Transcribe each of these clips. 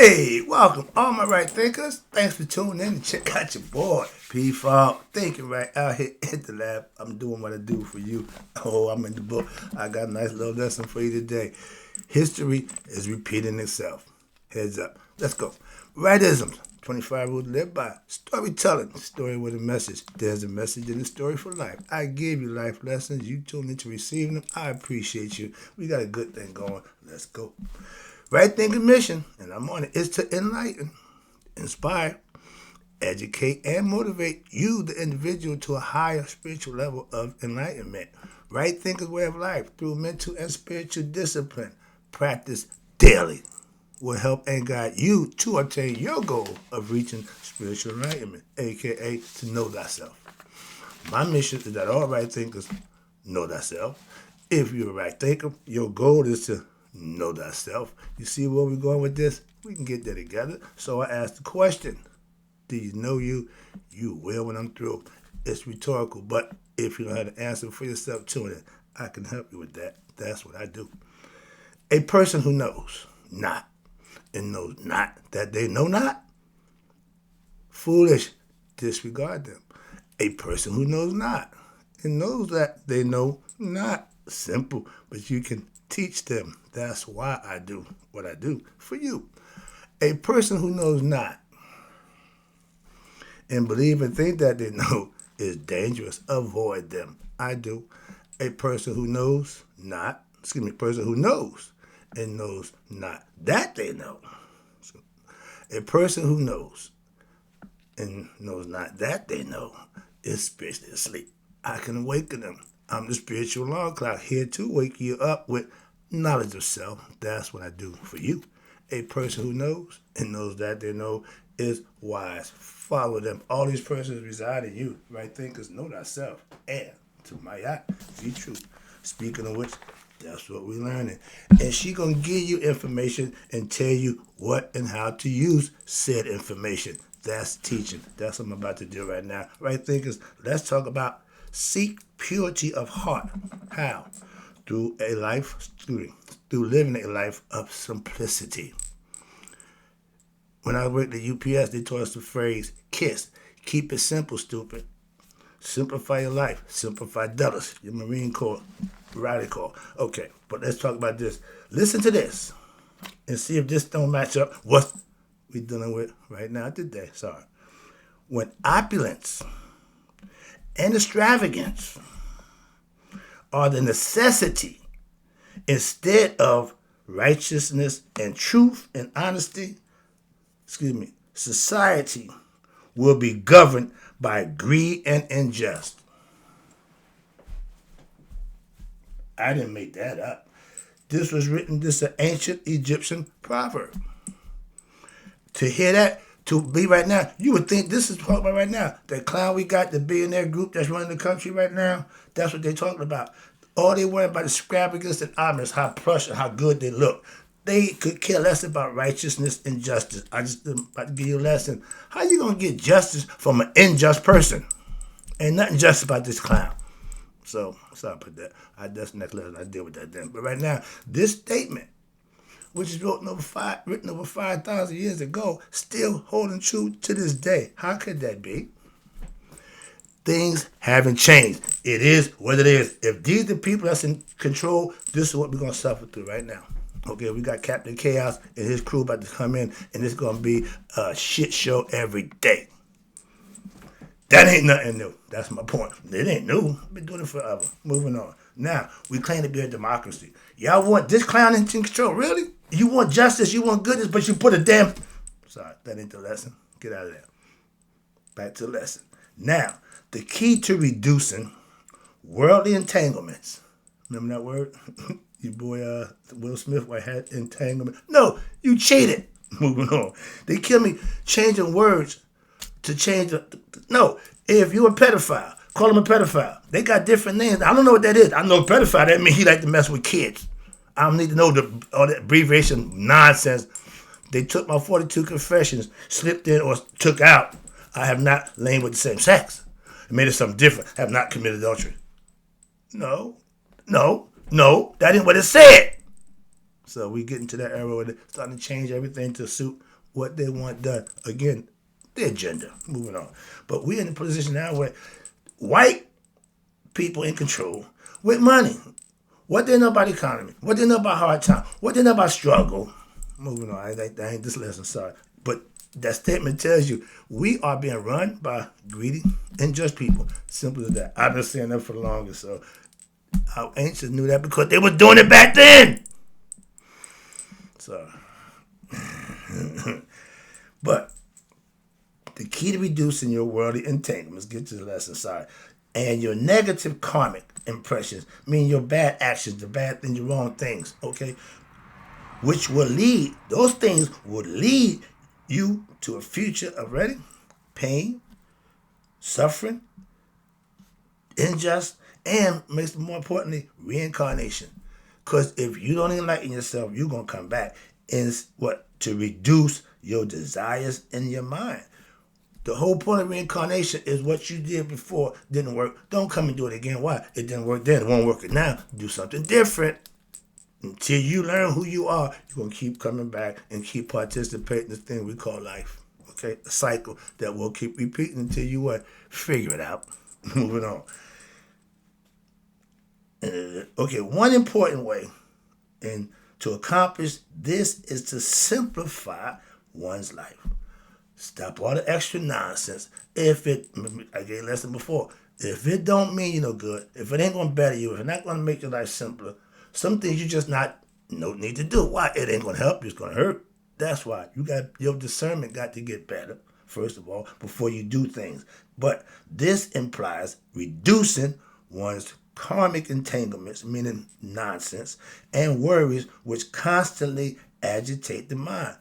Hey, welcome, all my right thinkers. Thanks for tuning in and check out your boy, P Fog. Thinking right out here in the lab. I'm doing what I do for you. Oh, I'm in the book. I got a nice little lesson for you today. History is repeating itself. Heads up. Let's go. Rightisms. 25 rules to live by. Storytelling. Story with a message. There's a message in the story for life. I give you life lessons. You tune into receiving them. I appreciate you. We got a good thing going. Let's go. Right thinking mission, and I'm on it, is to enlighten, inspire, educate, and motivate you, the individual, to a higher spiritual level of enlightenment. Right thinker's way of life through mental and spiritual discipline. Practice daily will help and guide you to attain your goal of reaching spiritual enlightenment, aka to know thyself. My mission is that all right thinkers know thyself. If you're a right thinker, your goal is to know thyself. You see where we're going with this? We can get there together. So I asked the question, do you know you? You will when I'm through. It's rhetorical, but if you don't have the answer for yourself, tune in. I can help you with that. That's what I do. A person who knows not and knows not that they know not, foolish, disregard them. A person who knows not and knows that they know not, simple, but you can teach them. That's why I do what I do for you. A person who knows not and believe and think that they know is dangerous. Avoid them. I do. A person who knows not, person who knows and knows not that they know. A person who knows and knows not that they know is spiritually asleep. I can awaken them. I'm the spiritual alarm clock here to wake you up with knowledge of self. That's what I do for you. A person who knows and knows that they know is wise. Follow them. All these persons reside in you. Right thinkers know thyself. And to my eye, be true. Speaking of which, that's what we're learning. And she gonna give you information and tell you what and how to use said information. That's teaching. That's what I'm about to do right now. Right thinkers, let's talk about seek purity of heart. How? Through living a life of simplicity. When I worked at UPS, they taught us the phrase, KISS. Keep it simple, stupid. Simplify your life. Simplify dollars. Your Marine Corps, radical. Okay, but let's talk about this. Listen to this and see if this don't match up what we're dealing with right now today. Sorry. When opulence and extravagance are the necessity instead of righteousness and truth and honesty, society will be governed by greed and injustice. I didn't make that up. This was written, this is an ancient Egyptian proverb. To hear that, to be right now, you would think this is talking about right now. That clown we got, the billionaire group that's running the country right now, that's what they're talking about. All they worry about is extravagance and opulence, how plush and how good they look. They could care less about righteousness and justice. I just about to give you a lesson. How you going to get justice from an unjust person? Ain't nothing just about this clown. So, sorry about that. That's the next lesson. I deal with that then. But right now, this statement, which is written over 5,000 years ago, still holding true to this day. How could that be? Things haven't changed. It is what it is. If these are the people that's in control, this is what we're going to suffer through right now. Okay, we got Captain Chaos and his crew about to come in, and it's going to be a shit show every day. That ain't nothing new. That's my point. It ain't new. I've been doing it forever. Moving on. Now, we claim to be a democracy. Y'all want this clown in control? Really? You want justice, you want goodness, but you put a damn... Sorry, that ain't the lesson. Get out of there. Back to the lesson. Now, the key to reducing worldly entanglements. Remember that word? Your boy Will Smith had entanglement. No, you cheated. Moving on. They kill me changing words to change no, if you're a pedophile, call him a pedophile. They got different names. I don't know what that is. I know a pedophile, that means he like to mess with kids. I don't need to know all that abbreviation nonsense. They took my 42 confessions, slipped in or took out. I have not lain with the same sex. It made it something different. I have not committed adultery. No, that ain't what it said. So we get into that era where they're starting to change everything to suit what they want done. Again, their agenda. Moving on. But we're in a position now where white people in control with money. What they know about the economy? What they know about hard time? What they know about struggle? Moving on. I ain't this lesson, sorry. But that statement tells you we are being run by greedy, unjust people. Simple as that. I've been saying that for the longest. So our ancients knew that because they were doing it back then. So, but the key to reducing your worldly entanglements, get to the lesson, sorry, and your negative karmic impressions, meaning your bad actions, the bad things, the wrong things, okay, which will lead, those things will lead you to a future of ready, pain, suffering, unjust, and more importantly, reincarnation. Because if you don't enlighten yourself, you're going to come back and to reduce your desires in your mind. The whole point of reincarnation is what you did before didn't work. Don't come and do it again. Why? It didn't work then. It won't work now. Do something different. Until you learn who you are, you're going to keep coming back and keep participating in this thing we call life. Okay? A cycle that will keep repeating until you figure it out. Moving on. Okay, one important way and to accomplish this is to simplify one's life. Stop all the extra nonsense. I gave a lesson before, if it don't mean you no good, if it ain't going to better you, if it's not going to make your life simpler, some things you just need to do. Why? It ain't going to help you, it's going to hurt. That's why your discernment got to get better, first of all, before you do things. But this implies reducing one's karmic entanglements, meaning nonsense, and worries which constantly agitate the mind.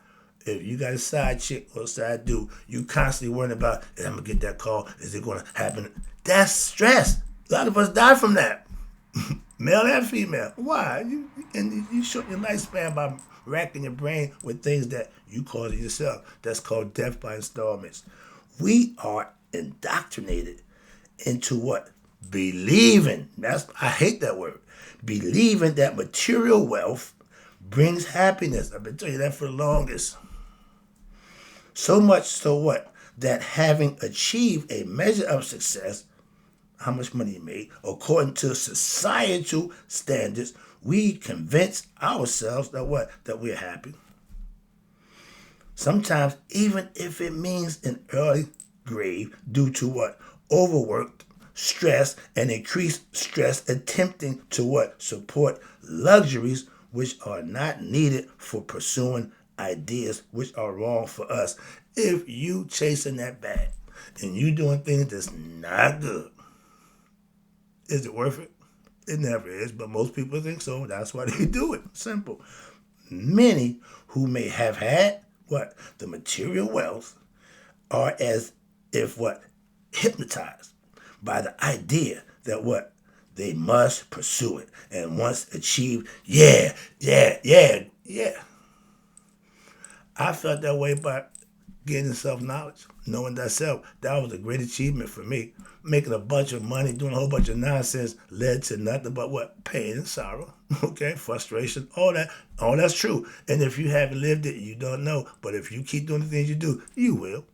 If you got a side chick or a side dude, you constantly worrying about, I'm going to get that call, is it going to happen? That's stress. A lot of us die from that. Male and female. Why? You short your lifespan by racking your brain with things that you cause yourself. That's called death by installments. We are indoctrinated into what? Believing. I hate that word. Believing that material wealth brings happiness. I've been telling you that for the longest. So much so what? That having achieved a measure of success, how much money you made, according to societal standards, we convince ourselves that what? That we're happy. Sometimes even if it means an early grave due to what? Overworked, stress, and increased stress attempting to what? Support luxuries which are not needed for pursuing ideas which are wrong for us. If you chasing that bag and you doing things that's not good, is it worth it? It never is, but most people think so. That's why they do it. Simple. Many who may have had what? The material wealth are as if what? Hypnotized by the idea that what? They must pursue it. And once achieved, yeah. I felt that way by getting self-knowledge, knowing thyself. That was a great achievement for me. Making a bunch of money, doing a whole bunch of nonsense led to nothing but what? Pain and sorrow, okay? Frustration, all that. All that's true. And if you haven't lived it, you don't know. But if you keep doing the things you do, you will.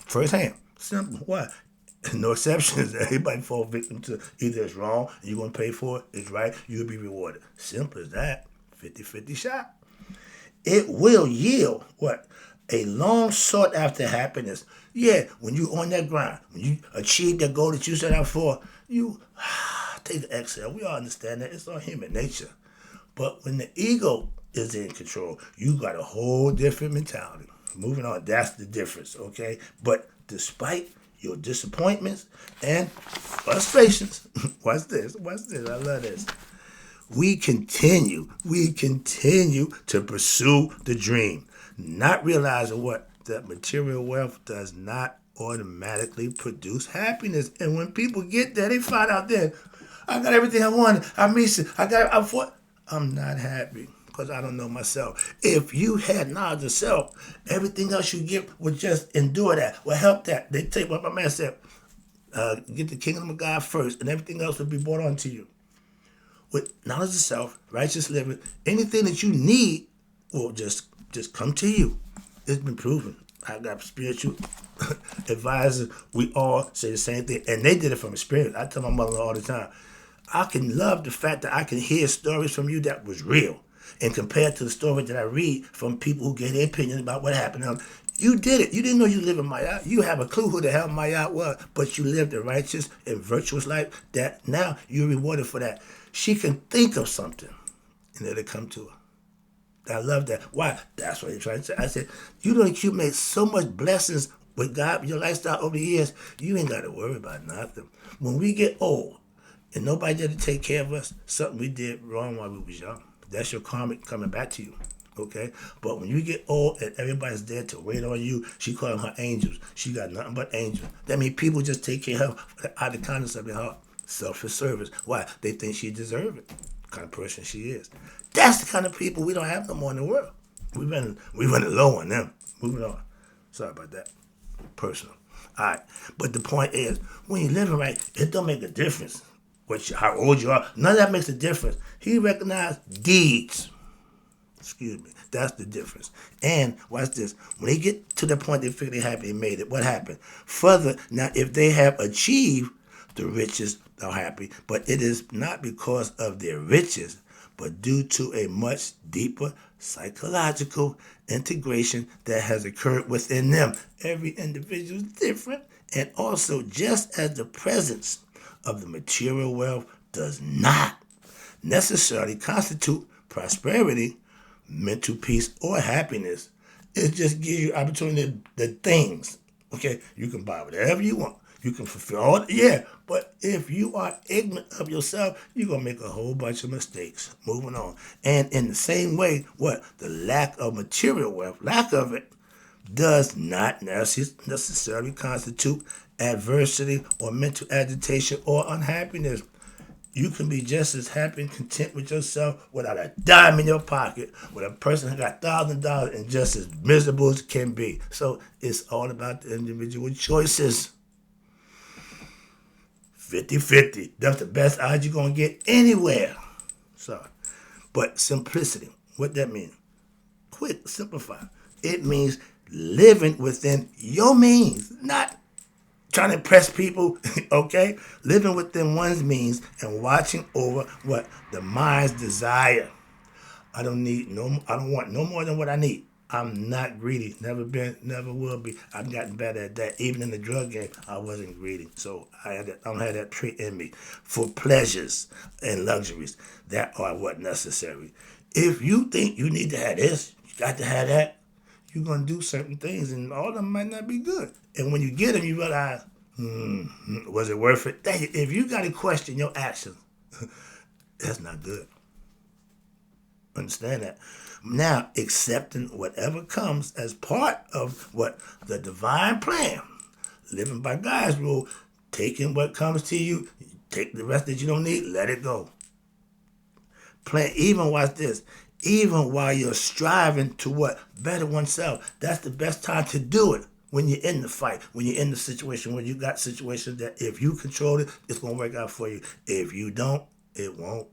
Firsthand. Simple. Why? No exceptions. Everybody falls victim to either it's wrong and you're going to pay for it, it's right, you'll be rewarded. Simple as that. 50-50 shot. It will yield what? A long sought after happiness. Yeah, when you on that grind, when you achieve that goal that you set out for, you take the exhale. We all understand that. It's all human nature. But when the ego is in control, you got a whole different mentality. Moving on, that's the difference, okay? But despite your disappointments and frustrations, watch this, I love this. We continue to pursue the dream, not realizing what? That material wealth does not automatically produce happiness. And when people get there, they find out then, I got everything I wanted. I'm not happy because I don't know myself. If you had knowledge of self, everything else you get would just endure that, will help that. They take what my man said, get the kingdom of God first, and everything else will be brought on to you. with knowledge of self, righteous living, anything that you need will just come to you. It's been proven. I got spiritual advisors. We all say the same thing, and they did it from experience. I tell my mother all the time, I can love the fact that I can hear stories from you that was real, and compared to the stories that I read from people who gave their opinion about what happened. You did it. You didn't know you lived in Mayat. You have a clue who the hell Mayat was, but you lived a righteous and virtuous life that now you're rewarded for that. She can think of something, and it'll come to her. I love that. Why? That's what you're trying to say. I said, you know, you made so much blessings with God, your lifestyle over the years, you ain't got to worry about nothing. When we get old and nobody there to take care of us, something we did wrong while we was young. That's your karma coming back to you. Okay? But when you get old and everybody's there to wait on you, she called them her angels. She got nothing but angels. That means people just take care of her out of the kindness of their heart. Selfish service. Why? They think she deserves it. The kind of person she is. That's the kind of people we don't have no more in the world. We running low on them. Moving on. Sorry about that. Personal. All right. But the point is, when you're living right, it don't make a difference how old you are. None of that makes a difference. He recognized deeds. Excuse me. That's the difference. And watch this. When they get to the point they figure they happy, they made it. What happened? Further, now if they have achieved the riches, they're happy. But it is not because of their riches, but due to a much deeper psychological integration that has occurred within them. Every individual is different. And also, just as the presence of the material wealth does not necessarily constitute prosperity, mental peace, or happiness, it just gives you opportunity, the things. Okay, you can buy whatever you want. You can fulfill all, but if you are ignorant of yourself, you're going to make a whole bunch of mistakes. Moving on. And in the same way, the lack of material wealth, lack of it, does not necessarily constitute adversity or mental agitation or unhappiness. You can be just as happy and content with yourself without a dime in your pocket, with a person who got $1,000 and just as miserable as can be. So it's all about the individual choices. 50-50. That's the best odds you're going to get anywhere. Sorry. But simplicity, what that mean? Quick, simplify. It means living within your means, not trying to impress people, okay? Living within one's means and watching over what the mind's desire. I don't want no more than what I need. I'm not greedy. Never been, never will be. I've gotten better at that. Even in the drug game, I wasn't greedy. So I don't have that trait in me. For pleasures and luxuries that are what necessary. If you think you need to have this, you got to have that, you're going to do certain things, and all of them might not be good. And when you get them, you realize, was it worth it? If you got to question your actions, that's not good. Understand that. Now, accepting whatever comes as part of what the divine plan, living by God's rule, taking what comes to you, take the rest that you don't need, let it go. Watch this, even while you're striving to better oneself, that's the best time to do it. When you're in the fight, when you're in the situation, when you got situations that if you control it, it's going to work out for you. If you don't, it won't.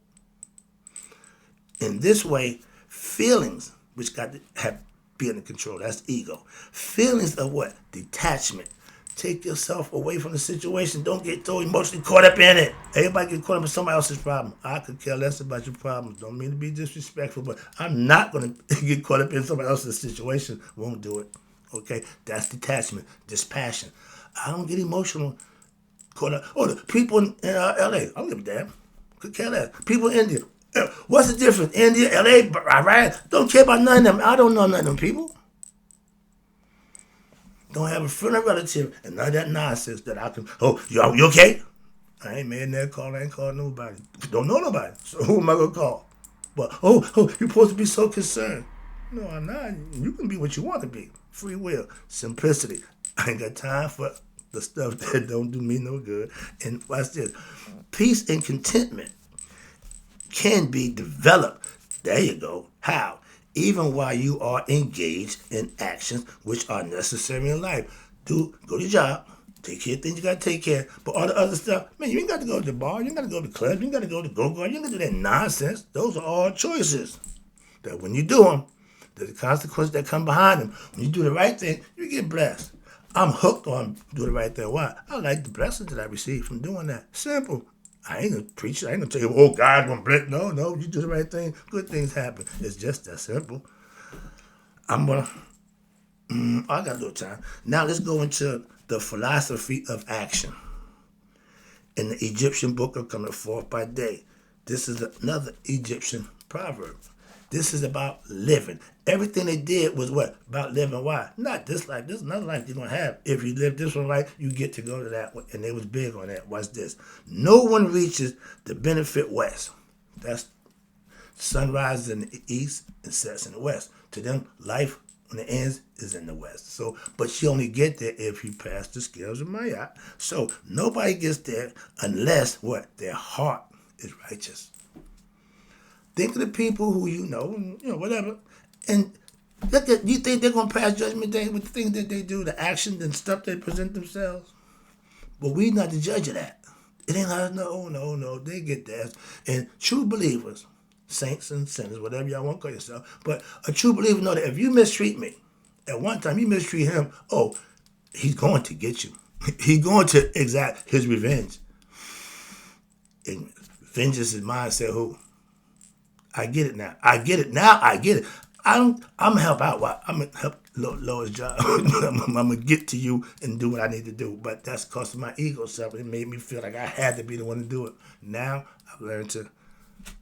In this way, feelings, which got to be under control, that's ego. Feelings of detachment. Take yourself away from the situation. Don't get so emotionally caught up in it. Everybody get caught up in somebody else's problem. I could care less about your problems. Don't mean to be disrespectful, but I'm not going to get caught up in somebody else's situation. Won't do it. Okay? That's detachment, dispassion. I don't get emotional caught up. Oh, the people in L.A., I don't give a damn. Could care less. People in India. What's the difference? India, L.A., right? Don't care about none of them. I don't know none of them people. Don't have a friend or relative and none of that nonsense that I can, you okay? I ain't made that call. I ain't called nobody. Don't know nobody. So who am I going to call? But, you're supposed to be so concerned. No, I'm not. You can be what you want to be. Free will. Simplicity. I ain't got time for the stuff that don't do me no good. And watch this. Peace and contentment can be developed. There you go. How? Even while you are engaged in actions which are necessary in life. Go to your job, Take care of things you got to take care of. But all the other stuff, man, you ain't got to go to the bar. You ain't got to go to the club. You ain't got to go to go-go. You ain't got to do that nonsense. Those are all choices. That when you do them, there's a consequence that come behind them. When you do the right thing, you get blessed. I'm hooked on do the right thing. Why? I like the blessings that I receive from doing that. Simple. I ain't gonna preach it. I ain't gonna tell you, oh, God gonna bless. No, you do the right thing, good things happen. It's just that simple. I got a little time. Now let's go into the philosophy of action. In the Egyptian book of coming forth by day. This is another Egyptian proverb. This is about living. Everything they did was what? About living. Why? Not this life. This is another life you're going to have. If you live this one life, you get to go to that one. And they was big on that. Watch this. No one reaches the benefit west. That's sun rises in the east and sets in the west. To them, life when it ends is in the west. So, but you only get there if you pass the scales of Mayat. So nobody gets there unless what? Their heart is righteous. Think of the people who you know, whatever, and look at. You think they're gonna pass Judgment Day with the things that they do, the actions and stuff they present themselves? But we not the judge of that. It ain't like no. They get that, and true believers, saints and sinners, whatever y'all want to call yourself, but a true believer know that if you mistreat me, at one time you mistreat him, oh, he's going to get you. He's going to exact his revenge. And vengeance is mine, said who? I get it now. I get it. I'm gonna help out. Why? I'm gonna help Lois' job. I'm gonna get to you and do what I need to do. But that's because of my ego self. It made me feel like I had to be the one to do it. Now I've learned to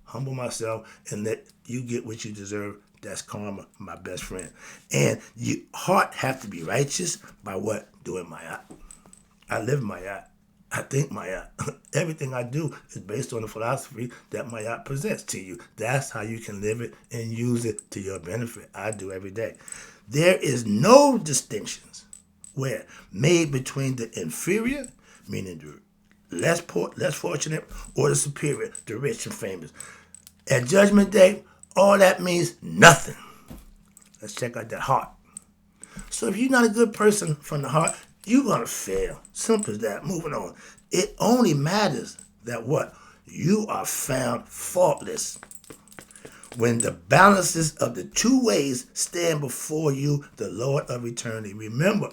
humble myself and let you get what you deserve. That's karma, my best friend. And your heart have to be righteous by what? Doing Mayat. I live Mayat. I think Mayat. Everything I do is based on the philosophy that Mayat presents to you. That's how you can live it and use it to your benefit. I do every day. There is no distinctions where made between the inferior, meaning the less fortunate, or the superior, the rich and famous. At Judgment Day, all that means nothing. Let's check out that heart. So if you're not a good person from the heart, you're going to fail. Simple as that. Moving on. It only matters that what? You are found faultless. When the balances of the two ways stand before you, the Lord of eternity. Remember,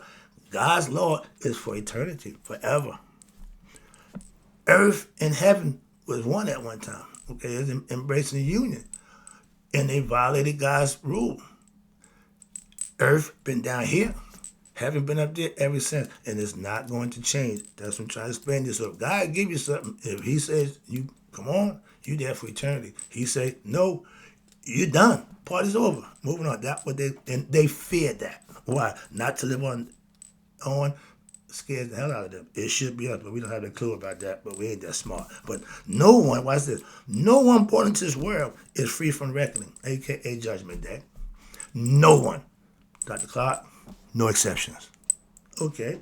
God's Lord is for eternity, forever. Earth and heaven was one at one time. Okay, it was embracing the union. And they violated God's rule. Earth been down here. Haven't been up there ever since, and it's not going to change. That's what I'm trying to explain this. So if God give you something, if he says, you come on, you there for eternity. He say, no, you're done. Party's over. Moving on. That's what they feared that. Why? Not to live on scares the hell out of them. It should be us, but we don't have a clue about that, but we ain't that smart. But no one, watch this, no one born into this world is free from reckoning, a.k.a. Judgment Day. No one. Dr. Clark, no exceptions. Okay.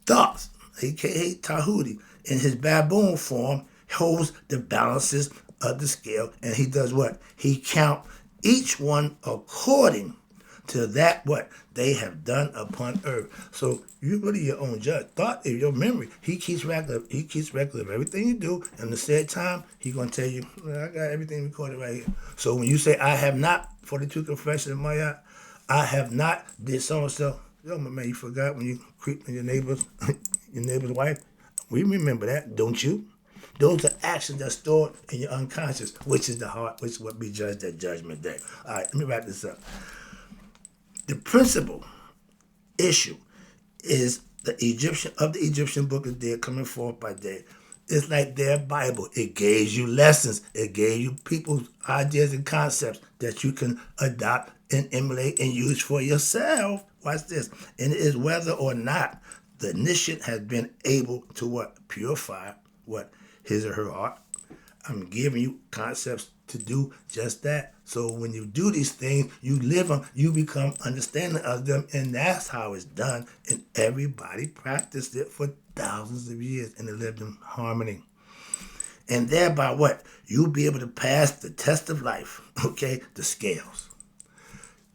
Thoughts, a.k.a. Tahuti, in his baboon form, holds the balances of the scale, and he does what? He count each one according to that what they have done upon earth. So you're really your own judge. Thought is your memory. He keeps record of everything you do, and the said time, he's gonna tell you, well, I got everything recorded right here. So when you say I have not 42 confessions in my I have not did so and so. Yo, my man, you forgot when you creeped in your neighbor's wife? We remember that, don't you? Those are actions that are stored in your unconscious, which is the heart, which is what be judged at Judgment Day. All right, let me wrap this up. The principal issue is the Egyptian book of dead coming forth by day. It's like their Bible. It gave you lessons. It gave you people's ideas and concepts that you can adopt and emulate and use for yourself. Watch this. And it is whether or not the initiate has been able to what? Purify what? His or her heart. I'm giving you concepts to do just that. So when you do these things, you live them, you become understanding of them, and that's how it's done. And everybody practiced it for thousands of years, and they lived in harmony. And thereby what? You'll be able to pass the test of life, okay? The scales.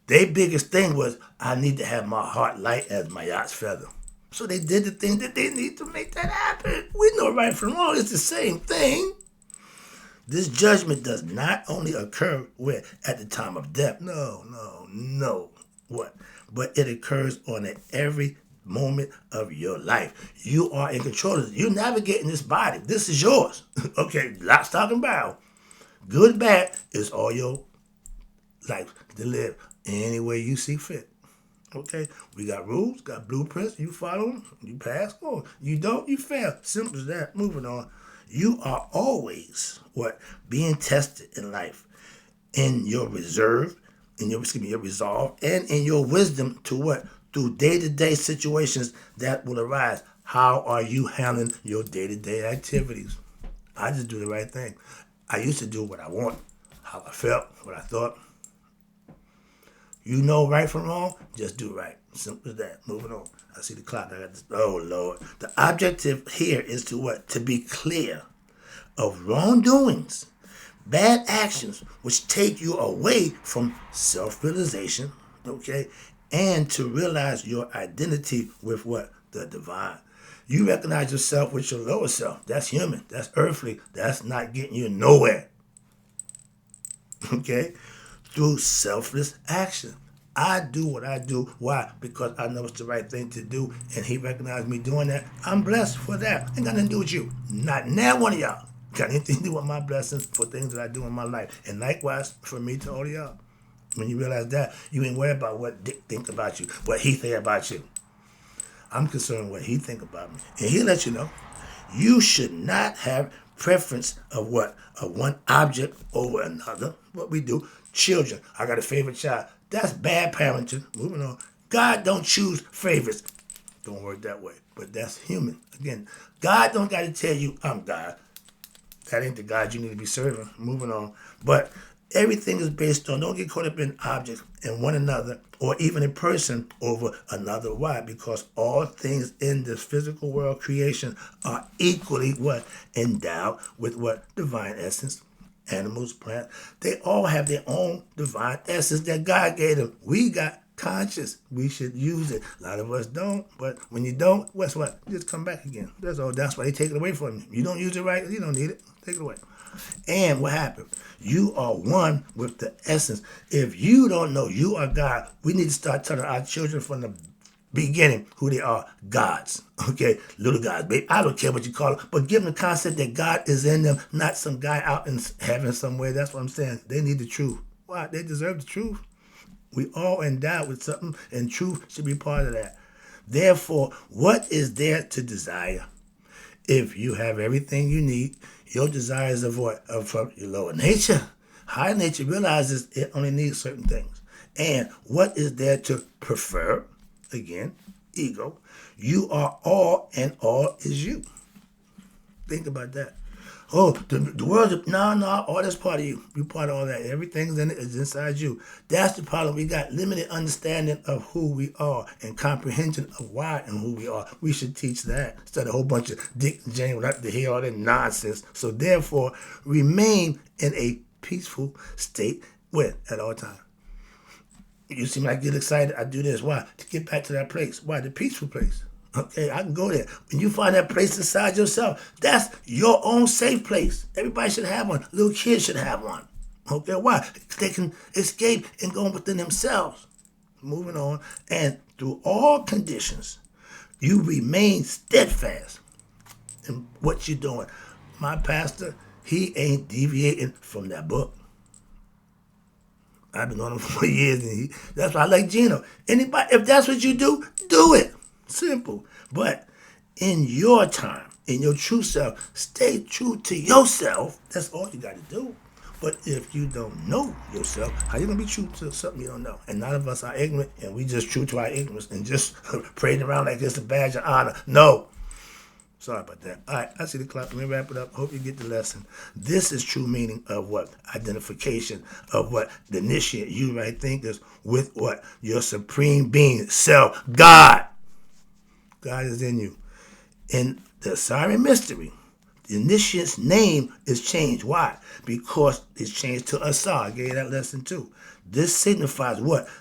Their biggest thing was, I need to have my heart light as my yacht's feather. So they did the thing that they need to make that happen. We know right from wrong. It's the same thing. This judgment does not only occur at the time of death. No. What? But it occurs on every moment of your life. You are in control of it. You're navigating this body. This is yours. Okay, lock, stock, and barrel. Good, bad is all your life to live any way you see fit. Okay, we got rules, got blueprints. You follow them, you pass. Oh, you don't, you fail. Simple as that. Moving on. You are always being tested in life, in your reserve, your resolve, and in your wisdom to through day-to-day situations that will arise. How are you handling your day-to-day activities? I just do the right thing. I used to do what I want, how I felt, what I thought. You know right from wrong, just do right. Simple as that. Moving on. I see the clock. I got this. Oh, Lord. The objective here is to To be clear of wrongdoings, bad actions, which take you away from self-realization, okay, and to realize your identity with the divine. You recognize yourself with your lower self. That's human. That's earthly. That's not getting you nowhere. Okay? Through selfless action. I do what I do. Why? Because I know it's the right thing to do, and he recognized me doing that. I'm blessed for that. Ain't got nothing to do with you. Not now one of y'all got anything to do with my blessings for things that I do in my life. And likewise for me to all of y'all. When you realize that, you ain't worried about what Dick think about you, what he think about you. I'm concerned what he think about me. And he'll let you know. You should not have preference of one object over another. What we do. Children. I got a favorite child. That's bad parenting. Moving on. God don't choose favorites. Don't work that way. But that's human. Again, God don't got to tell you, I'm God. That ain't the God you need to be serving. Moving on. But everything is based on, don't get caught up in objects and one another or even a person over another. Why? Because all things in this physical world creation are equally endowed with divine essence. Animals, plants, they all have their own divine essence that God gave them. We got conscious. We should use it. A lot of us don't, but when you don't, guess what? Just come back again. That's all. That's why they take it away from you. You don't use it right, you don't need it. Take it away. And what happened? You are one with the essence. If you don't know you are God, we need to start telling our children from the beginning who they are. Gods. Okay? Little gods, baby. I don't care what you call them, but give them the concept that God is in them, not some guy out in heaven somewhere. That's what I'm saying. They need the truth. Why? They deserve the truth. We all endowed with something, and truth should be part of that. Therefore, what is there to desire? If you have everything you need, your desires of from your lower nature. Higher nature realizes it only needs certain things. And what is there to prefer? Again, ego. You are all, and all is you. Think about that. Oh, the world, no, all that's part of you. You part of all that. Everything's in it is inside you. That's the problem. We got limited understanding of who we are and comprehension of why and who we are. We should teach that instead of a whole bunch of Dick and Jane without to hear all that nonsense. So therefore, remain in a peaceful state at all times. You seem like you get excited. I do this. Why? To get back to that place. Why? The peaceful place. Okay, I can go there. When you find that place inside yourself, that's your own safe place. Everybody should have one. Little kids should have one. Okay, why? They can escape and go within themselves. Moving on. And through all conditions, you remain steadfast in what you're doing. My pastor, he ain't deviating from that book. I've been on him for years, and that's why I like Gino. Anybody, if that's what you do it. Simple. But in your time, in your true self, stay true to yourself. That's all you got to do. But if you don't know yourself, how you going to be true to something you don't know? And none of us are ignorant, and we just true to our ignorance and just parading around like it's a badge of honor. No. Sorry about that. All right, I see the clock. Let me wrap it up. Hope you get the lesson. This is true meaning of identification of the initiate you right thinkers with your supreme being, self, God. God is in you. In the Siren mystery, the initiate's name is changed. Why? Because it's changed to Asar. I gave you that lesson too. This signifies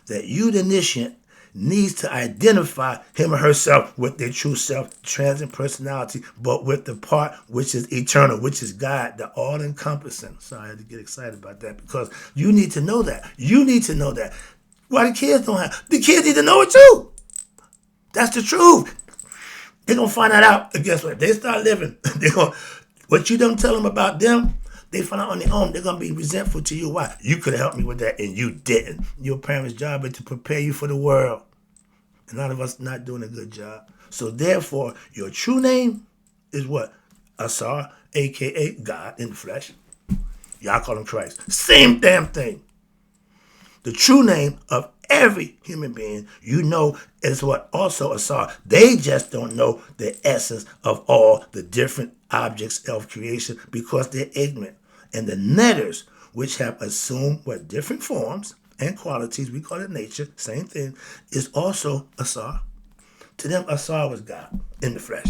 that you, the initiate, needs to identify him or herself with their true self, transient personality, but with the part which is eternal, which is God, the all-encompassing. So I had to get excited about that because you need to know that. You need to know that. Why the kids don't have? The kids need to know it too. That's the truth. They're going to find that out. And guess what? They start living. What you don't tell them about them, they find out on their own. They're going to be resentful to you. Why? You could have helped me with that and you didn't. Your parents' job is to prepare you for the world. And a lot of us not doing a good job. So therefore, your true name is what? Asar, a.k.a. God in the flesh. Y'all call him Christ. Same damn thing. The true name of every human being you know is what? Also Asar. They just don't know the essence of all the different objects of creation because they're ignorant. And the netters, which have assumed what different forms and qualities, we call it nature, same thing, is also Asar. To them, Asar was God in the flesh.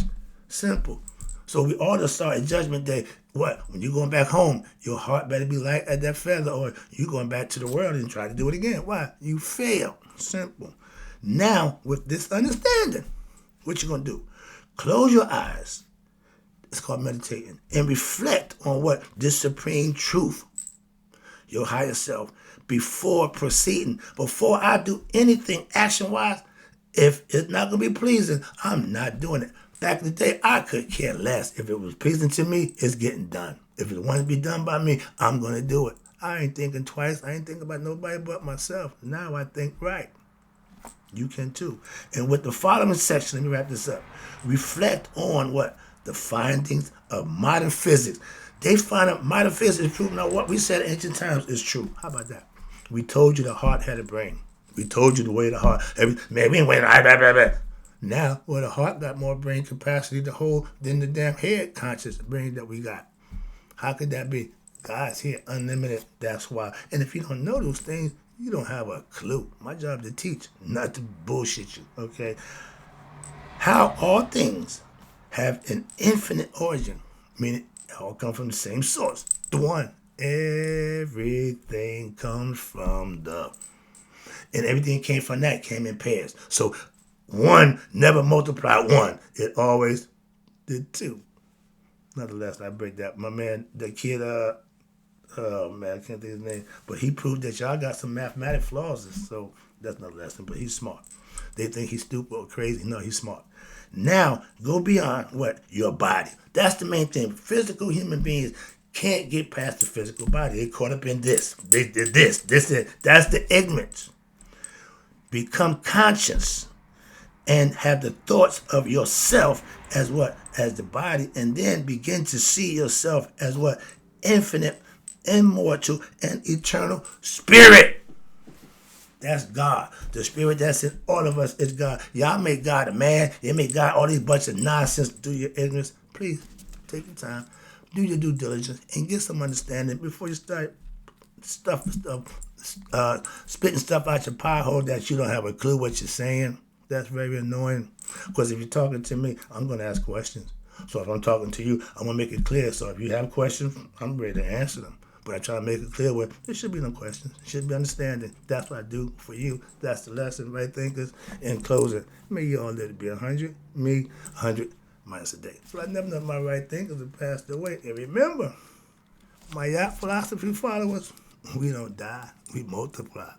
Simple. So we all Asar at Judgment Day. What? When you're going back home, your heart better be light as that feather, or you're going back to the world and try to do it again. Why? You failed. Simple. Now, with this understanding, what you going to do? Close your eyes. It's called meditating. And reflect on what? This supreme truth, your higher self, before proceeding. Before I do anything action-wise, if it's not going to be pleasing, I'm not doing it. Back in the day, I could care less. If it was pleasing to me, it's getting done. If it wanted to be done by me, I'm going to do it. I ain't thinking twice. I ain't thinking about nobody but myself. Now I think right. You can too. And with the following section, let me wrap this up. Reflect on what? The findings of modern physics. They find out modern physics is proving out what we said in ancient times is true. How about that? We told you the heart had a brain. We told you the way of the heart. Man, we ain't waiting. Blah, blah, blah. Now, well, the heart got more brain capacity to hold than the damn head conscious brain that we got. How could that be? God's here, unlimited. That's why. And if you don't know those things, you don't have a clue. My job is to teach, not to bullshit you, okay? How all things have an infinite origin, meaning it all come from the same source, the one. Everything comes from the, and everything came from that, came in pairs. So one never multiplied one. It always did two. Nonetheless, I break that. My man, the kid, oh man, I can't think of his name, but he proved that y'all got some mathematic flaws. So that's another lesson, but he's smart. They think he's stupid or crazy. No, he's smart. Now, go beyond what? Your body. That's the main thing. Physical human beings can't get past the physical body. They caught up in this. They did this. That's the ignorance. Become conscious and have the thoughts of yourself as what? As the body, and then begin to see yourself as what? Infinite, immortal, and eternal spirit. That's God. The spirit that's in all of us is God. Y'all make God a man. You make God all these bunch of nonsense through your ignorance. Please, take your time. Do your due diligence and get some understanding before you start spitting stuff out your pie hole that you don't have a clue what you're saying. That's very annoying. Because if you're talking to me, I'm going to ask questions. So if I'm talking to you, I'm going to make it clear. So if you have questions, I'm ready to answer them. But I try to make it clear where there should be no questions. There should be understanding. That's what I do for you. That's the lesson, right, thinkers? In closing, may you all let it be 100. Me, 100 minus a day. So I never know my right thinkers have passed away. And remember, my yacht philosophy followers, we don't die, we multiply.